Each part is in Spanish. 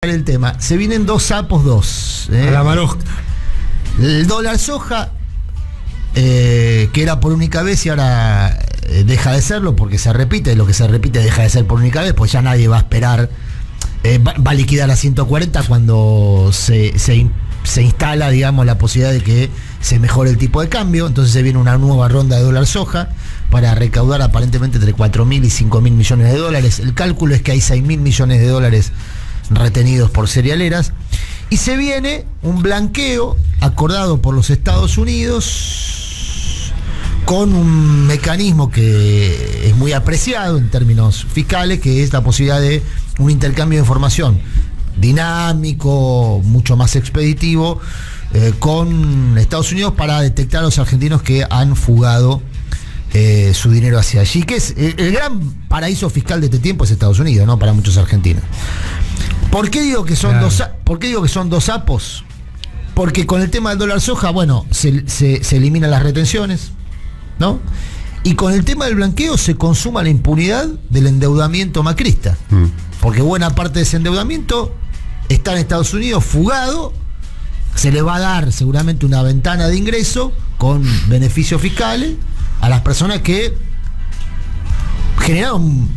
el tema. Se vienen dos sapos, A la marosca. El dólar soja, que era por única vez y ahora deja de serlo porque se repite. Lo que se repite deja de ser por única vez, pues ya nadie va a esperar. Va a liquidar a 140 cuando se instala, digamos, la posibilidad de que se mejore el tipo de cambio. Entonces se viene una nueva ronda de dólar soja para recaudar aparentemente entre 4.000 y 5.000 millones de dólares. El cálculo es que hay 6.000 millones de dólares retenidos por cerealeras, y se viene un blanqueo acordado por los Estados Unidos con un mecanismo que es muy apreciado en términos fiscales, que es la posibilidad de un intercambio de información dinámico, mucho más expeditivo, con Estados Unidos para detectar a los argentinos que han fugado su dinero hacia allí, que es el gran paraíso fiscal de este tiempo, es Estados Unidos, ¿no? Para muchos argentinos. ¿Por qué digo que son dos sapos? Porque con el tema del dólar soja, bueno, se eliminan las retenciones, ¿no? Y con el tema del blanqueo se consuma la impunidad del endeudamiento macrista. Porque buena parte de ese endeudamiento está en Estados Unidos fugado. Se le va a dar seguramente una ventana de ingreso con beneficios fiscales a las personas que generaron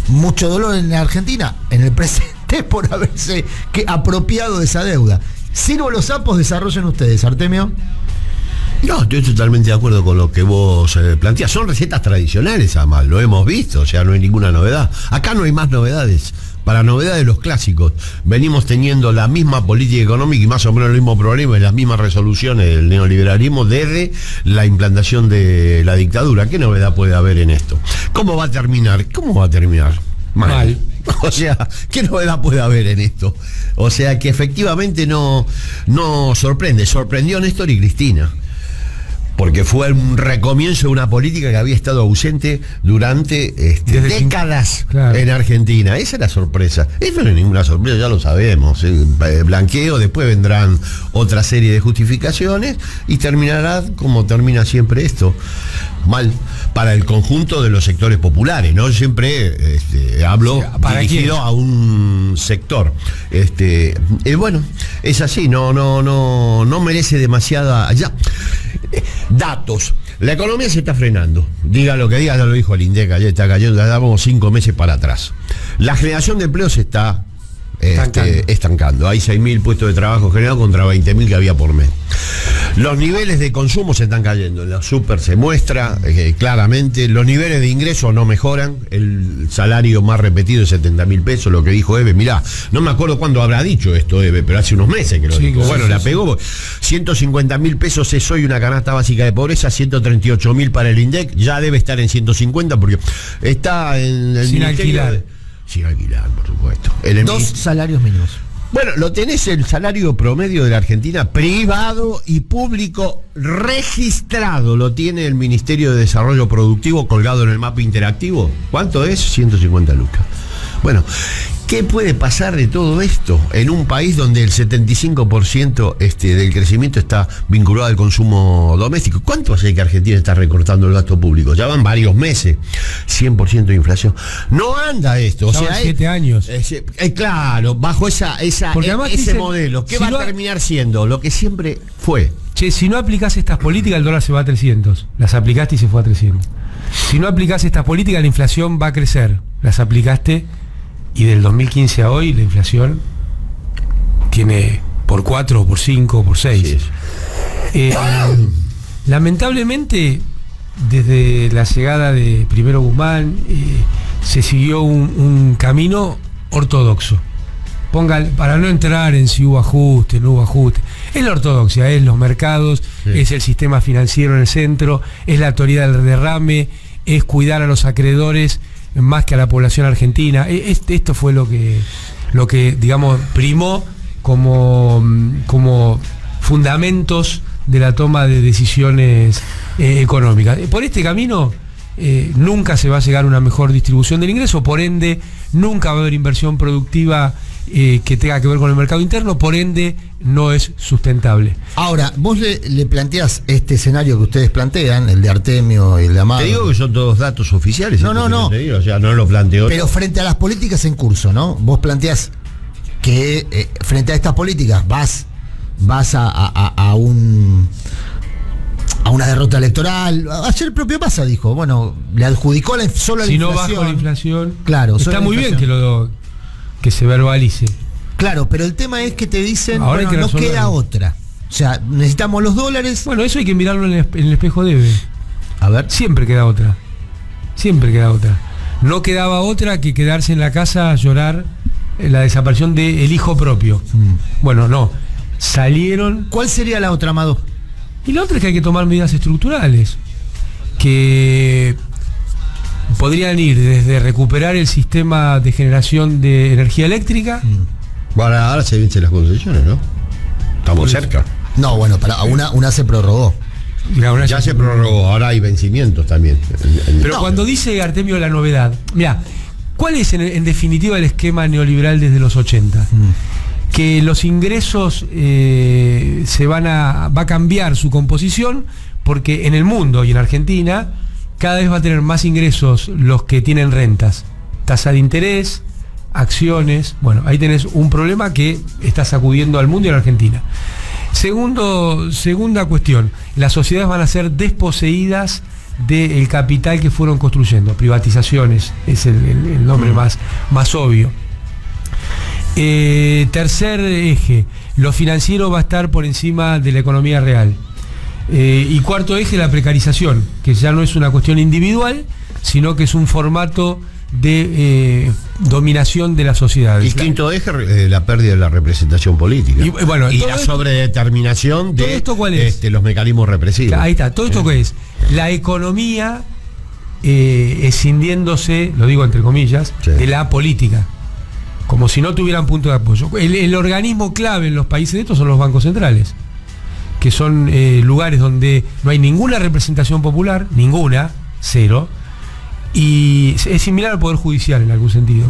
mucho dolor en la Argentina en el presente por haberse apropiado de esa deuda. Sirvo los sapos, desarrollen ustedes, Artemio. No, estoy totalmente de acuerdo con lo que vos planteás. Son recetas tradicionales, además, lo hemos visto, o sea, no hay ninguna novedad. Acá no hay más novedades. Para novedades, los clásicos. Venimos teniendo la misma política económica y más o menos el mismo problema y las mismas resoluciones del neoliberalismo desde la implantación de la dictadura. ¿Qué novedad puede haber en esto? ¿Cómo va a terminar? Mal. O sea, ¿qué novedad puede haber en esto? O sea, que efectivamente no sorprende. Sorprendió a Néstor y Cristina, porque fue un recomienzo de una política que había estado ausente durante décadas, claro, en Argentina. Esa es la sorpresa. Eso no es ninguna sorpresa, ya lo sabemos. Blanqueo, después vendrán otra serie de justificaciones y terminará como termina siempre esto. Mal para el conjunto de los sectores populares, ¿no? Yo siempre hablo dirigido a un sector. Bueno, es así, no merece demasiada. Datos. La economía se está frenando. Diga lo que diga, ya lo dijo el INDEC, ya está cayendo, ya damos 5 meses para atrás. La generación de empleo se está estancando. Hay 6.000 puestos de trabajo generados contra 20.000 que había por mes. Los niveles de consumo se están cayendo. En la super se muestra claramente. Los niveles de ingreso no mejoran. El salario más repetido es 70.000 pesos, lo que dijo Eve. Mirá, no me acuerdo cuándo habrá dicho esto Eve, pero hace unos meses que lo dijo. Bueno, la pegó. 150.000 pesos es hoy una canasta básica de pobreza, 138.000 para el INDEC. Ya debe estar en 150 porque está en el sin alquilar. Sin alquilar, por supuesto. Dos salarios mínimos. Bueno, lo tenés el salario promedio de la Argentina, privado y público registrado. Lo tiene el Ministerio de Desarrollo Productivo colgado en el mapa interactivo. ¿Cuánto es? 150 lucas. Bueno, ¿qué puede pasar de todo esto en un país donde el 75% del crecimiento está vinculado al consumo doméstico? ¿Cuánto hace que Argentina está recortando el gasto público? Ya van varios meses, 100% de inflación. No anda esto. O sea, 7 años. Claro, bajo ese modelo. ¿Qué va a terminar siendo? Lo que siempre fue. Che, si no aplicás estas políticas, el dólar se va a 300. Las aplicaste y se fue a 300. Si no aplicás estas políticas, la inflación va a crecer. Las aplicaste. Y del 2015 a hoy la inflación tiene por 4, por 5, por 6. Sí. Lamentablemente, desde la llegada de primero Guzmán, se siguió un camino ortodoxo. Para no entrar en si hubo ajuste, no hubo ajuste. Es la ortodoxia, es los mercados, sí, es el sistema financiero en el centro, es la autoridad del derrame, es cuidar a los acreedores más que a la población argentina. Esto fue lo que digamos primó como fundamentos de la toma de decisiones económicas. Por este camino nunca se va a llegar a una mejor distribución del ingreso, por ende nunca va a haber inversión productiva que tenga que ver con el mercado interno, por ende no es sustentable. Ahora, vos le planteás este escenario que ustedes plantean, el de Artemio y el de Amado. Te digo que son todos datos oficiales. No. O sea, no lo planteo. Pero frente a las políticas en curso, ¿no? Vos planteás que frente a estas políticas vas a una derrota electoral. Ayer el propio Massa dijo, bueno, le adjudicó solo a la si inflación. no bajo la inflación, claro, está muy bien que se verbalice. Claro, pero el tema es que te dicen, ahora bueno, no queda otra. O sea, necesitamos los dólares. Bueno, eso hay que mirarlo en el espejo debe. A ver. Siempre queda otra. Siempre queda otra. No quedaba otra que quedarse en la casa a llorar la desaparición del hijo propio. Bueno, no. Salieron. ¿Cuál sería la otra, Amado? Y la otra es que hay que tomar medidas estructurales que podrían ir desde recuperar el sistema de generación de energía eléctrica. Bueno, ahora se vencen las concesiones, ¿no? Estamos cerca. No, bueno, para una se prorrogó. Ya se prorrogó, ahora hay vencimientos también. Pero cuando dice Artemio la novedad, mira, ¿cuál es en definitiva el esquema neoliberal desde los 80? Que los ingresos va a cambiar su composición, porque en el mundo y en Argentina cada vez va a tener más ingresos los que tienen rentas, tasa de interés, acciones. Bueno, ahí tenés un problema que está sacudiendo al mundo y a la Argentina. Segunda cuestión, las sociedades van a ser desposeídas del capital que fueron construyendo. Privatizaciones es el nombre más obvio. Tercer eje, lo financiero va a estar por encima de la economía real. Y cuarto eje, la precarización, que ya no es una cuestión individual, sino que es un formato de dominación de las sociedades. Y quinto eje, la pérdida de la representación política. Y la sobredeterminación de esto, ¿cuál es? Los mecanismos represivos. Ahí está, todo esto que es la economía escindiéndose, lo digo entre comillas, de la política, como si no tuvieran punto de apoyo. El organismo clave en los países de estos son los bancos centrales, que son lugares donde no hay ninguna representación popular, ninguna, cero. Y es similar al Poder Judicial en algún sentido.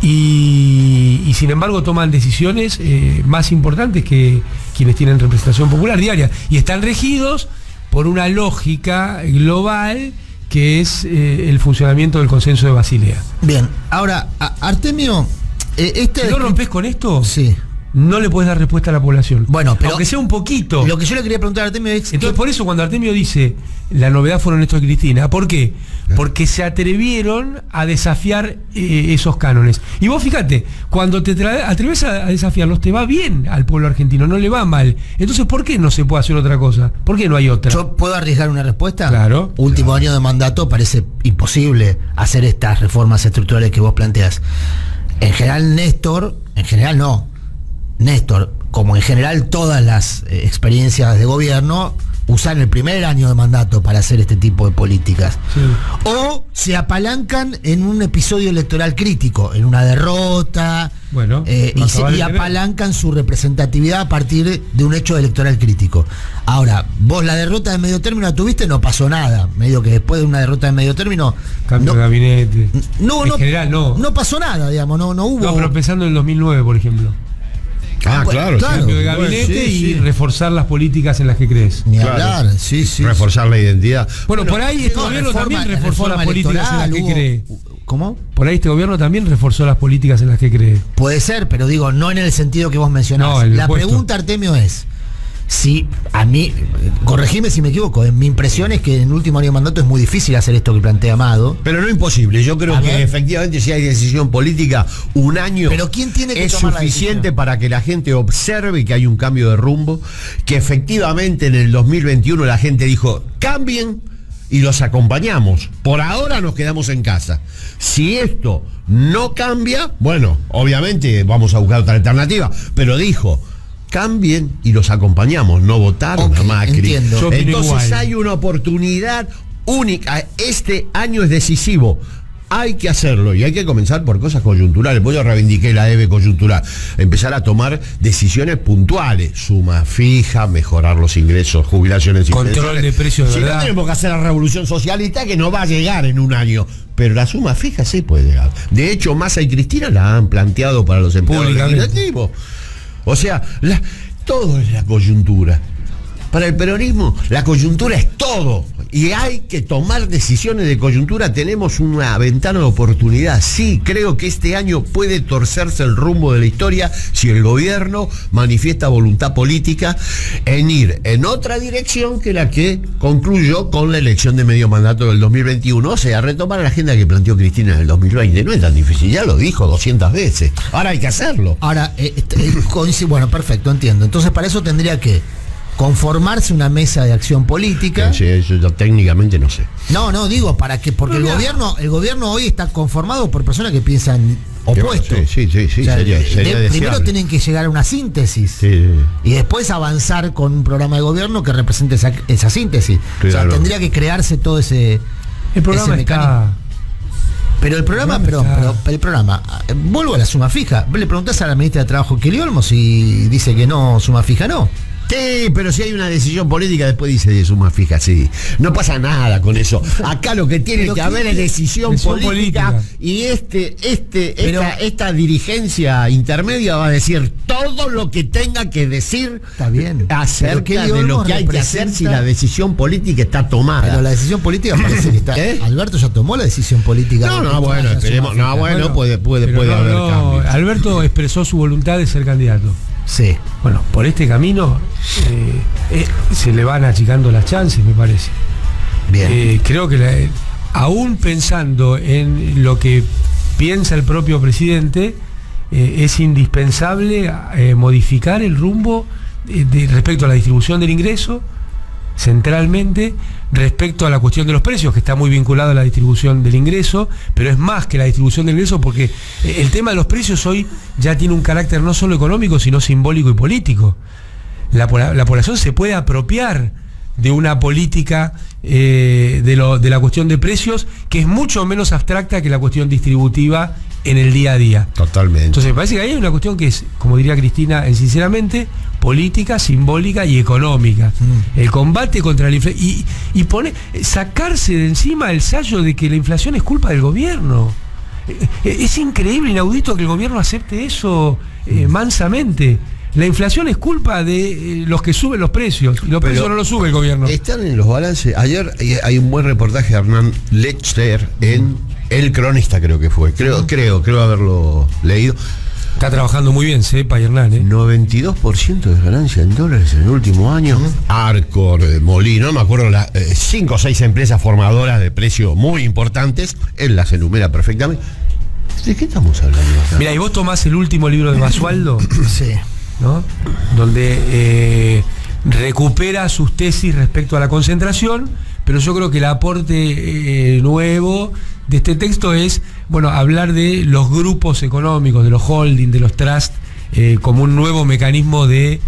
Y sin embargo toman decisiones más importantes que quienes tienen representación popular diaria. Y están regidos por una lógica global que es el funcionamiento del consenso de Basilea. Bien, ahora, Artemio, si no rompes con esto, sí, no le puedes dar respuesta a la población. Bueno, pero aunque sea un poquito. Lo que yo le quería preguntar a Artemio es... Entonces, por eso cuando Artemio dice la novedad fueron Néstor y Cristina, ¿por qué? Porque se atrevieron a desafiar esos cánones. Y vos fíjate, cuando te atreves a desafiarlos, te va bien al pueblo argentino, no le va mal. Entonces, ¿por qué no se puede hacer otra cosa? ¿Por qué no hay otra? ¿Yo puedo arriesgar una respuesta? Claro. Último año de mandato, parece imposible hacer estas reformas estructurales que vos planteas. En general, Néstor, como en general todas las experiencias de gobierno, usan el primer año de mandato para hacer este tipo de políticas. Sí. O se apalancan en un episodio electoral crítico, en una derrota, bueno, y apalancan su representatividad a partir de un hecho electoral crítico. Ahora, vos la derrota de medio término la tuviste, no pasó nada. Medio que después de una derrota de medio término... Cambio de gabinete. En general, no pasó nada, digamos, no hubo... No, pero pensando en el 2009, por ejemplo. Claro. Cambio de gabinete y reforzar las políticas en las que crees. Ni hablar, sí. Reforzar la identidad. Bueno, por ahí este gobierno también reforzó las políticas en las que cree. ¿Cómo? Por ahí este gobierno también reforzó las políticas en las que cree. Puede ser, pero digo, no en el sentido que vos mencionás. No, la pregunta, Artemio, es... Si a mí, corregime si me equivoco, mi impresión es que en el último año de mandato es muy difícil hacer esto que plantea Amado. Pero no imposible, yo creo que efectivamente si hay decisión política, un año pero ¿quién tiene que es tomar suficiente para que la gente observe que hay un cambio de rumbo, que efectivamente en el 2021 la gente dijo, cambien y los acompañamos. Por ahora nos quedamos en casa. Si esto no cambia, bueno, obviamente vamos a buscar otra alternativa, pero dijo... cambien y los acompañamos, no votaron a Macri. Entiendo. Entonces hay una oportunidad única. Este año es decisivo. Hay que hacerlo y hay que comenzar por cosas coyunturales. Pues yo reivindiqué la EVE coyuntural. Empezar a tomar decisiones puntuales. Suma fija, mejorar los ingresos, jubilaciones y control de precios de verdad. No tenemos que hacer la revolución socialista que no va a llegar en un año. Pero la suma fija sí puede llegar. De hecho, Massa y Cristina la han planteado para los empleados legislativos. O sea, todo es la coyuntura. Para el peronismo, la coyuntura es todo. y hay que tomar decisiones de coyuntura. Tenemos una ventana de oportunidad. Sí, creo que este año puede torcerse el rumbo de la historia si el gobierno manifiesta voluntad política en ir en otra dirección que la que concluyó con la elección de medio mandato del 2021. O sea, retomar la agenda que planteó Cristina en el 2020. No es tan difícil, ya lo dijo 200 veces. Ahora hay que hacerlo. Ahora, bueno, perfecto, entiendo. Entonces, para eso tendría que conformarse una mesa de acción política. Sí, eso yo técnicamente no sé. No, digo, porque el gobierno hoy está conformado por personas que piensan opuesto. Sí, O sea, sería primero deseable. tienen que llegar a una síntesis. Sí. Y después avanzar con un programa de gobierno que represente esa síntesis. Claro. O sea, tendría que crearse todo ese programa mecanismo. está. Pero el programa, pero el programa, vuelvo a la suma fija. Le preguntás a la ministra de Trabajo, Kelly Olmos, y dice que no, suma fija no. Sí, pero si hay una decisión política, después dice de suma fija, sí. No pasa nada con eso. Acá lo que tiene que haber es decisión política. Y esta dirigencia intermedia va a decir todo lo que tenga que decir. Está bien. Acerca de lo que hay que hacer si la decisión política está tomada. Pero la decisión política parece que está. Alberto ya tomó la decisión política. Bueno, esperemos. Puede haber cambios. Alberto expresó su voluntad de ser candidato. Sí. Bueno, por este camino se le van achicando las chances, me parece. Bien. Creo que aún pensando en lo que piensa el propio presidente, es indispensable modificar el rumbo respecto a la distribución del ingreso, centralmente, respecto a la cuestión de los precios, que está muy vinculado a la distribución del ingreso, pero es más que la distribución del ingreso, porque el tema de los precios hoy ya tiene un carácter no solo económico, sino simbólico y político. La población se puede apropiar de una política de la cuestión de precios que es mucho menos abstracta que la cuestión distributiva en el día a día. Totalmente. Entonces me parece que ahí hay una cuestión que es, como diría Cristina, sinceramente, política, simbólica y económica. El combate contra la inflación y sacarse de encima el sallo de que la inflación es culpa del gobierno. Es increíble, inaudito que el gobierno acepte eso mansamente. La inflación es culpa de los que suben los precios, y los precios no los sube el gobierno. Están en los balances. Ayer hay un buen reportaje de Hernán Lechner en El Cronista, creo que fue. Creo haberlo leído. Está trabajando muy bien, sepa Hernán. 92% de ganancia en dólares en el último año. Arcor, Molino, no me acuerdo, 5 o 6 empresas formadoras de precios muy importantes. Él las enumera perfectamente. ¿De qué estamos hablando acá? Mira, y vos tomás el último libro de Basualdo, Sí. ¿no? Donde recupera sus tesis respecto a la concentración, pero yo creo que el aporte nuevo de este texto es, hablar de los grupos económicos, de los holding, de los trust, como un nuevo mecanismo de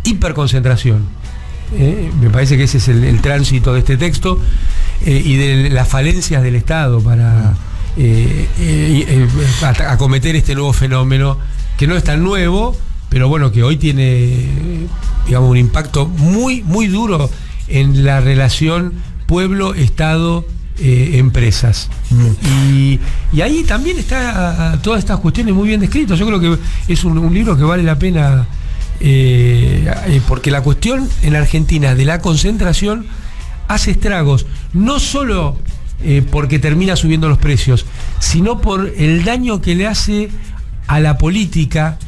hiperconcentración. Me parece que ese es el tránsito de este texto, y de las falencias del Estado para acometer este nuevo fenómeno, que no es tan nuevo, pero que hoy tiene, digamos, un impacto muy, muy duro en la relación pueblo-Estado empresas. Y ahí también está todas estas cuestiones muy bien descritas. Yo creo que es un libro que vale la pena, porque la cuestión en Argentina de la concentración hace estragos, no solo porque termina subiendo los precios, sino por el daño que le hace a la política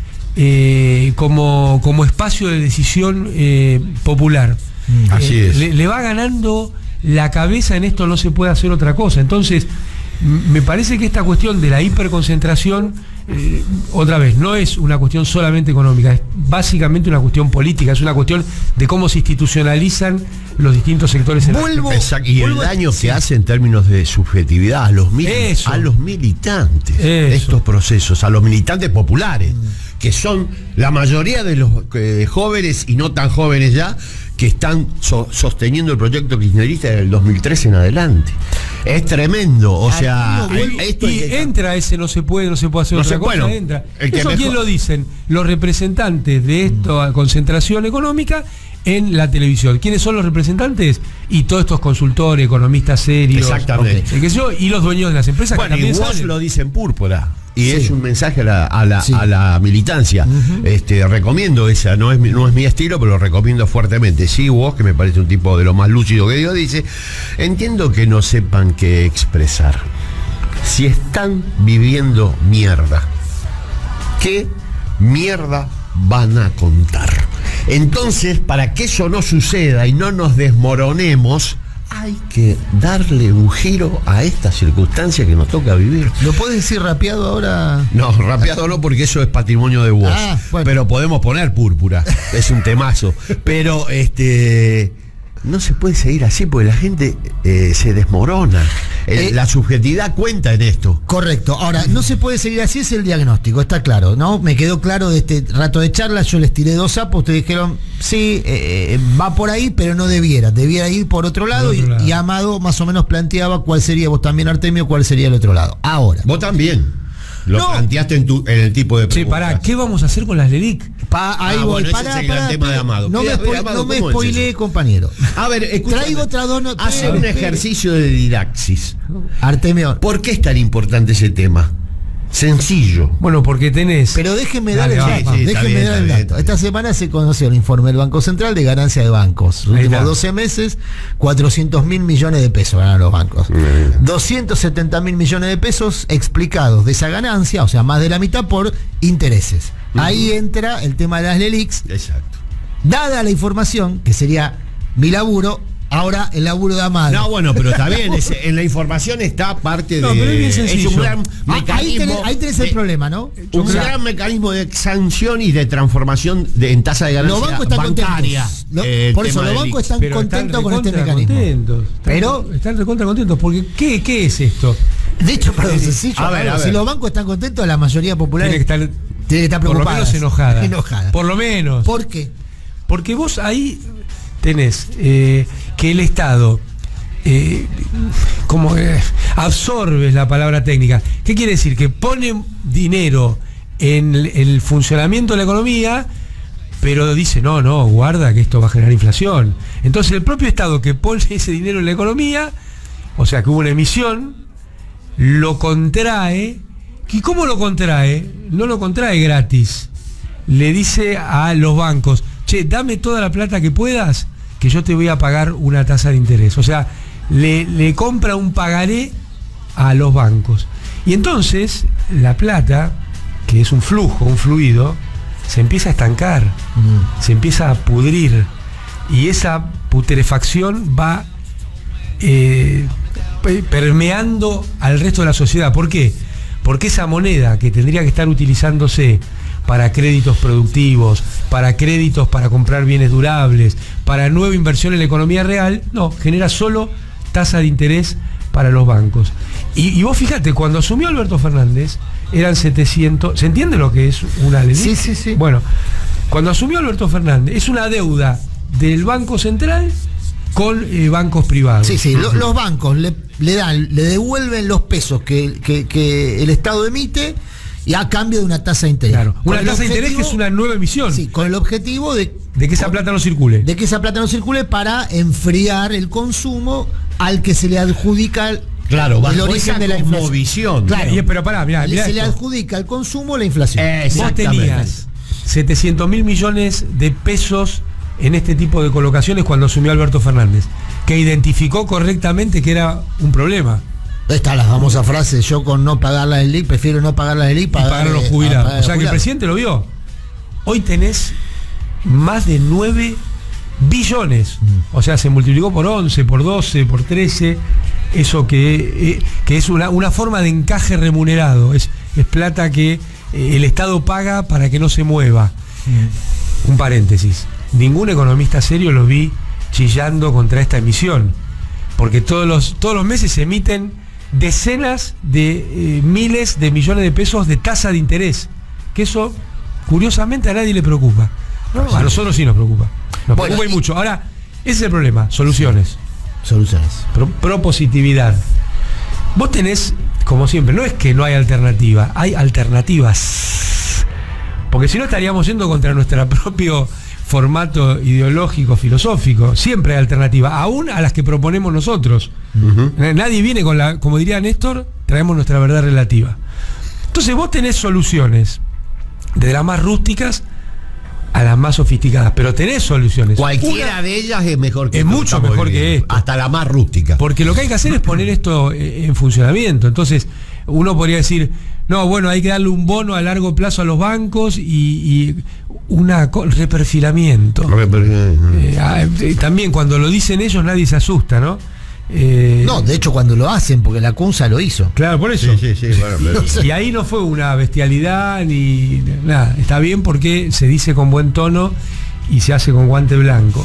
como espacio de decisión popular. Así es. Le va ganando la cabeza en esto, no se puede hacer otra cosa. Entonces, me parece que esta cuestión de la hiperconcentración, otra vez, no es una cuestión solamente económica, es básicamente una cuestión política, es una cuestión de cómo se institucionalizan los distintos sectores en Y el daño que hace en términos de subjetividad a los militantes de estos procesos, a los militantes populares, que son la mayoría de los jóvenes y no tan jóvenes ya, que están sosteniendo el proyecto kirchnerista del 2013 en adelante. Es tremendo, o sea, entra ese no se puede hacer otra cosa, entra. ¿Eso quién lo dicen? Los representantes de esta concentración económica en la televisión. ¿Quiénes son los representantes? Y todos estos consultores, economistas serios. Exactamente. Y los dueños de las empresas, que también y vos lo dicen Púrpura. Y Sí. es un mensaje Sí. a la militancia. Recomiendo esa, no es mi estilo, pero lo recomiendo fuertemente. Sí, vos, que me parece un tipo de lo más lúcido que Dios dice, entiendo que no sepan qué expresar. Si están viviendo mierda, ¿qué mierda van a contar? Entonces, para que eso no suceda y no nos desmoronemos, hay que darle un giro a esta circunstancia que nos toca vivir. ¿Lo puedes decir rapeado ahora? No, rapeado no, porque eso es patrimonio de vos. Bueno. Pero podemos poner púrpura. Es un temazo. Pero no se puede seguir así porque la gente se desmorona. La subjetividad cuenta en esto. Correcto. Ahora, no se puede seguir así, es el diagnóstico, está claro, ¿no? Me quedó claro de este rato de charla, yo les tiré 2 sapos, ustedes dijeron, sí, va por ahí, pero no debiera ir por otro lado, y Amado más o menos planteaba cuál sería, vos también, Artemio, cuál sería el otro lado. Ahora. Vos también. Lo planteaste en el tipo de preguntas. Pará, ¿qué vamos a hacer con las LELIC? Ahí voy, bueno, ese es el gran tema de Amado. No me Amado, ¿cómo es spoileé, eso? compañero. A ver, escúchame. Traigo otra dos noticias. Hacer un ejercicio de didaxis. Artemio. ¿Por qué es tan importante ese tema? Sencillo. Bueno, porque tenés... Pero déjenme Dale, dar va, el va. dato. Sí, Déjenme está dar el bien, dato. está bien. Esta semana se conoció el informe del Banco Central de ganancia de bancos. Los Ahí últimos está. 12 meses, 400.000 millones de pesos ganaron los bancos. 270.000 millones de pesos explicados de esa ganancia, o sea, más de la mitad por intereses. Ahí entra el tema de las LELICs. Exacto. Dada la información, que sería mi laburo, ahora el laburo de Amado. No, bueno, pero está bien. En la información está parte No, de. pero es bien sencillo. un gran Ahí mecanismo. ahí tenés el problema, ¿no? Un O sea, gran mecanismo de sanción y de transformación en tasa de ganancia los bancos están bancaria. contentos. Por eso, los bancos están Pero contentos con este recontra mecanismo. contentos. Pero- Están recontra contentos. Porque, ¿qué es esto? De hecho, perdón, sencillo. A ver, Si los bancos están contentos, la mayoría popular Tiene que estar por lo preocupada. menos enojada. Enojada. Por lo menos. ¿Por qué? Porque vos ahí tenés que el Estado absorbe la palabra técnica. ¿Qué quiere decir? Que pone dinero en el funcionamiento de la economía, pero dice, no, guarda que esto va a generar inflación. Entonces el propio Estado que pone ese dinero en la economía, o sea que hubo una emisión, lo contrae. ¿Y cómo lo contrae? No lo contrae gratis. Le dice a los bancos, che, dame toda la plata que puedas, que yo te voy a pagar una tasa de interés. O sea, le compra un pagaré a los bancos. Y entonces la plata, que es un flujo, un fluido, se empieza a estancar, se empieza a pudrir. Y esa putrefacción va permeando al resto de la sociedad. ¿Por qué? Porque esa moneda que tendría que estar utilizándose para créditos productivos, para créditos para comprar bienes durables, para nueva inversión en la economía real, no, genera solo tasa de interés para los bancos. Y vos fíjate, cuando asumió Alberto Fernández, eran 700... ¿Se entiende lo que es una LELIC? Sí. Bueno, cuando asumió Alberto Fernández, es una deuda del Banco Central con bancos privados. Sí, los bancos le devuelven los pesos que el Estado emite y a cambio de una tasa de interés. Claro, una Con el tasa de interés que es una nueva emisión. Sí, con el objetivo de que esa plata no circule. De que esa plata no circule para enfriar el consumo al que se le adjudica Claro, bajo el origen esa de la inflación. cosmovisión. Claro, Pero pará, mirá se le esto. adjudica al consumo la inflación. Vos Exactamente. tenías 700.000 millones de pesos en este tipo de colocaciones cuando asumió Alberto Fernández, que identificó correctamente que era un problema. Está la famosa frase, yo con no pagar la LELIC, prefiero no pagar la LELIC para Pagar a los jubilados. O sea que el presidente lo vio. Hoy tenés más de 9 billones. O sea, se multiplicó por 11, por 12, por 13. Eso que es una forma de encaje remunerado. Es plata que el Estado paga para que no se mueva. Un paréntesis. Ningún economista serio lo vi chillando contra esta emisión. Porque todos los meses se emiten decenas de miles de millones de pesos de tasa de interés. Que eso, curiosamente, a nadie le preocupa. A nosotros sí nos preocupa. Nos preocupa y mucho. Ahora, ese es el problema. Soluciones. Soluciones. Propositividad. Vos tenés, como siempre, no es que no hay alternativa, hay alternativas. Porque si no estaríamos yendo contra nuestro propio formato ideológico, filosófico. Siempre hay alternativa, aún a las que proponemos nosotros. Nadie viene con como diría Néstor, traemos nuestra verdad relativa. Entonces vos tenés soluciones, desde las más rústicas a las más sofisticadas, pero tenés soluciones. Cualquiera de ellas es mejor que es mucho mejor que esto. Hasta la más rústica. Porque lo que hay que hacer es poner esto en funcionamiento. Entonces, uno podría decir, no, bueno, hay que darle un bono a largo plazo a los bancos y reperfilamiento. También cuando lo dicen ellos nadie se asusta, ¿no? No, de hecho cuando lo hacen, porque la CUNSA lo hizo. Claro, por eso. Sí, bueno, pero... Y ahí no fue una bestialidad ni nada. Está bien porque se dice con buen tono y se hace con guante blanco.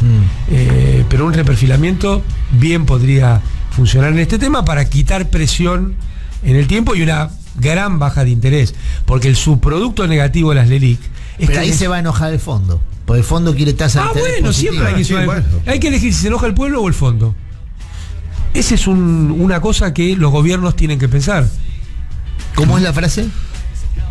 Pero un reperfilamiento bien podría funcionar en este tema para quitar presión en el tiempo y una gran baja de interés. Porque el subproducto negativo de las LELIQ es pero que ahí se va a enojar el fondo. Porque el fondo quiere tasa de interés bueno, positiva. siempre hay que elegir si se enoja el pueblo o el fondo. Esa es una cosa que los gobiernos tienen que pensar. ¿Cómo es la frase?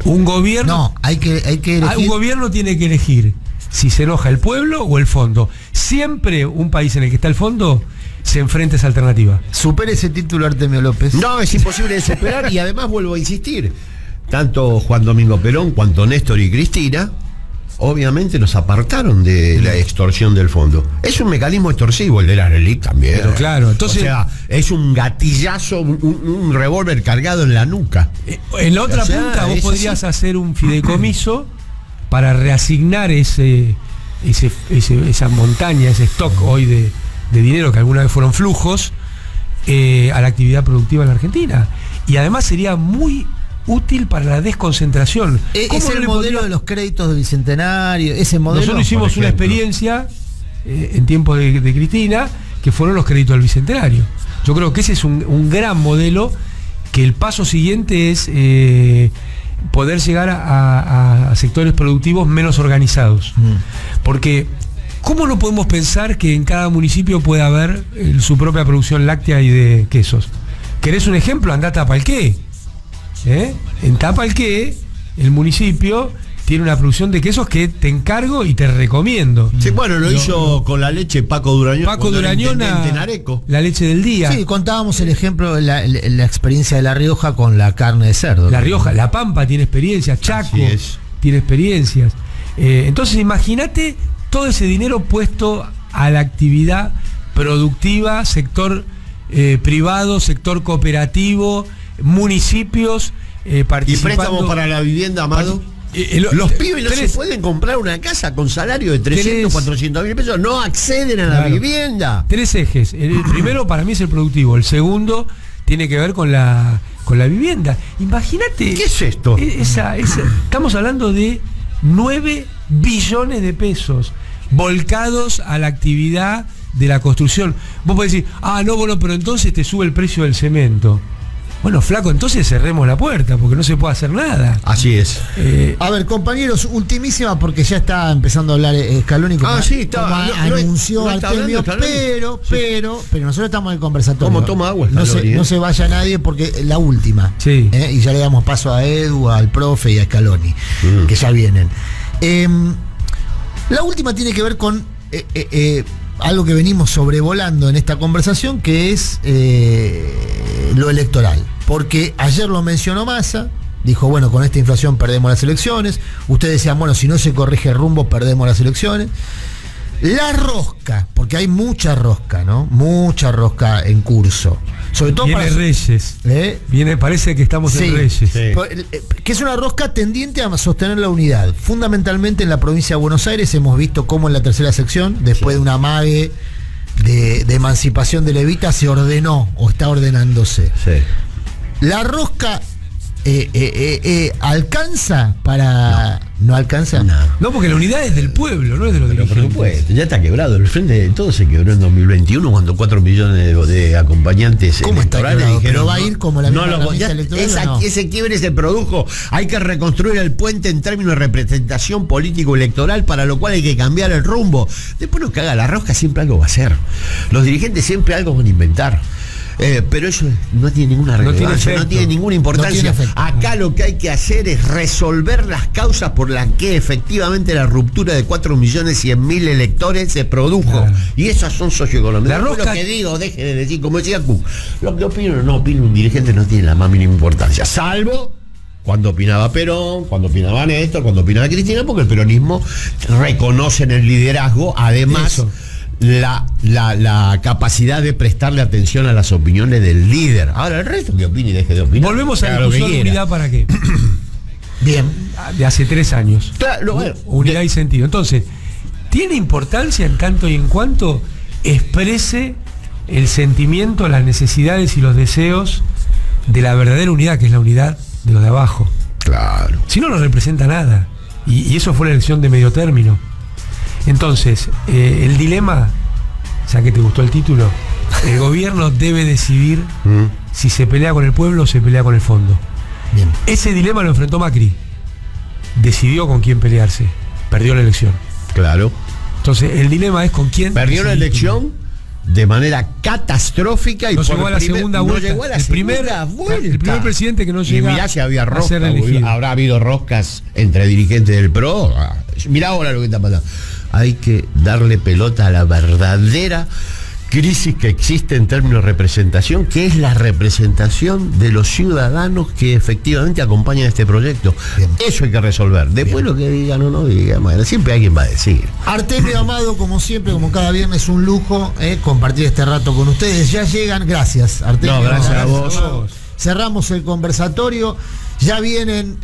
Un gobierno. No, hay que elegir. Un gobierno tiene que elegir si se enoja el pueblo o el fondo. Siempre un país en el que está el fondo se enfrenta a esa alternativa. Supera ese título, Artemio López. No, es imposible de superar y además vuelvo a insistir. Tanto Juan Domingo Perón cuanto Néstor y Cristina obviamente nos apartaron de la extorsión del fondo. Es un mecanismo extorsivo el de la LELIQ también. Pero claro, entonces... O sea, es un gatillazo, un revólver cargado en la nuca. En la otra punta vos podrías hacer un fideicomiso para reasignar esa montaña, ese stock hoy de dinero que alguna vez fueron flujos a la actividad productiva en la Argentina. Y además sería muy útil para la desconcentración. Es el modelo de los créditos del Bicentenario, ese modelo. Nosotros hicimos una experiencia en tiempos de Cristina, que fueron los créditos del Bicentenario. Yo creo que ese es un gran modelo, que el paso siguiente es poder llegar a sectores productivos menos organizados. Porque, ¿cómo no podemos pensar que en cada municipio puede haber su propia producción láctea y de quesos? ¿Querés un ejemplo? Andá a Tapalqué. En Tapalqué, el municipio tiene una producción de quesos que te encargo y te recomiendo. Sí, bueno, lo hizo con la leche Paco Durañona. Paco Durañona, la leche del día. Sí, contábamos el ejemplo de la experiencia de La Rioja con la carne de cerdo. La Rioja, La Pampa tiene experiencias, Chaco tiene experiencias. Entonces imagínate todo ese dinero puesto a la actividad productiva, sector privado, sector cooperativo, municipios participando. ¿Y préstamos para la vivienda, Amado? Los pibes no se pueden comprar una casa con salario de 300, 400 mil pesos, no acceden a la vivienda. 3 ejes. El primero para mí es el productivo, el segundo tiene que ver con la vivienda. Imagínate. ¿Qué es esto? Estamos hablando de 9 billones de pesos volcados a la actividad de la construcción. Vos podés decir, pero entonces te sube el precio del cemento. Bueno, flaco, entonces cerremos la puerta, porque no se puede hacer nada. Así es. A ver, compañeros, ultimísima, porque ya está empezando a hablar Scaloni, como anunció Artemio, pero nosotros estamos en el conversatorio. ¿Cómo toma agua? No se vaya nadie, porque la última. Sí. Y ya le damos paso a Edu, al profe y a Scaloni, que ya vienen. La última tiene que ver con algo que venimos sobrevolando en esta conversación, que es lo electoral. Porque ayer lo mencionó Massa, dijo, bueno, con esta inflación perdemos las elecciones. Ustedes decían, bueno, si no se corrige el rumbo, perdemos las elecciones. La rosca, porque hay mucha rosca, ¿no? Mucha rosca en curso. Sobre todo viene Reyes. Parece que estamos en Reyes. Sí. Que es una rosca tendiente a sostener la unidad. Fundamentalmente en la provincia de Buenos Aires hemos visto cómo en la tercera sección, después de una amague de emancipación de Levita, se ordenó o está ordenándose. Sí. La rosca ¿alcanza para...? ¿No alcanza? No, porque la unidad es del pueblo, no es de los dirigentes. Por supuesto, ya está quebrado. El Frente de Todos se quebró en 2021 cuando 4 millones de acompañantes ¿Cómo electorales está dijeron, pero va a ir como la misma electoral. Ese quiebre se produjo. Hay que reconstruir el puente en términos de representación político-electoral, para lo cual hay que cambiar el rumbo. Después nos caga la rosca, siempre algo va a ser. Los dirigentes siempre algo van a inventar. Pero eso no tiene ninguna relevancia, no tiene ninguna importancia. Acá lo que hay que hacer es resolver las causas por las que efectivamente la ruptura de 4.100.000 electores se produjo. Claro. Y esas son socioeconómicas. Lo que digo, deje de decir, como decía Q, lo que opino o no opino un dirigente no tiene la más mínima importancia, salvo cuando opinaba Perón, cuando opinaba Néstor, cuando opinaba Cristina, porque el peronismo reconoce en el liderazgo, además, Eso. la capacidad de prestarle atención a las opiniones del líder. Ahora, el resto que opine y deje de opinar. Volvemos a la haga lo que discusión de quiera. unidad para qué. Bien. De hace 3 años. Claro, bueno, Unidad y sentido. Entonces, ¿tiene importancia en tanto y en cuanto exprese el sentimiento, las necesidades y los deseos de la verdadera unidad, que es la unidad de los de abajo? Claro. Si no, no representa nada. Y eso fue la elección de medio término. Entonces, el dilema, ya que te gustó el título, el gobierno debe decidir si se pelea con el pueblo o se pelea con el fondo. Bien. Ese dilema lo enfrentó Macri. Decidió con quién pelearse. Perdió la elección. Claro. Entonces, el dilema es con quién. Perdió la decidir. elección de manera catastrófica y No por llegó a la segunda no vuelta. llegó a la El segunda vuelta. el primer presidente que no llega Y mirá si había a rosca, ser elegido. habrá habido roscas entre dirigentes del PRO. Mirá ahora lo que está pasando. Hay que darle pelota a la verdadera crisis que existe en términos de representación, que es la representación de los ciudadanos que efectivamente acompañan este proyecto. Bien. Eso hay que resolver. Después lo que digan o no digan, bueno, siempre alguien va a decir. Artemio Amado, como siempre, como cada viernes, un lujo compartir este rato con ustedes. Ya llegan, gracias, Artemio. No, gracias a vos. Cerramos el conversatorio. Ya vienen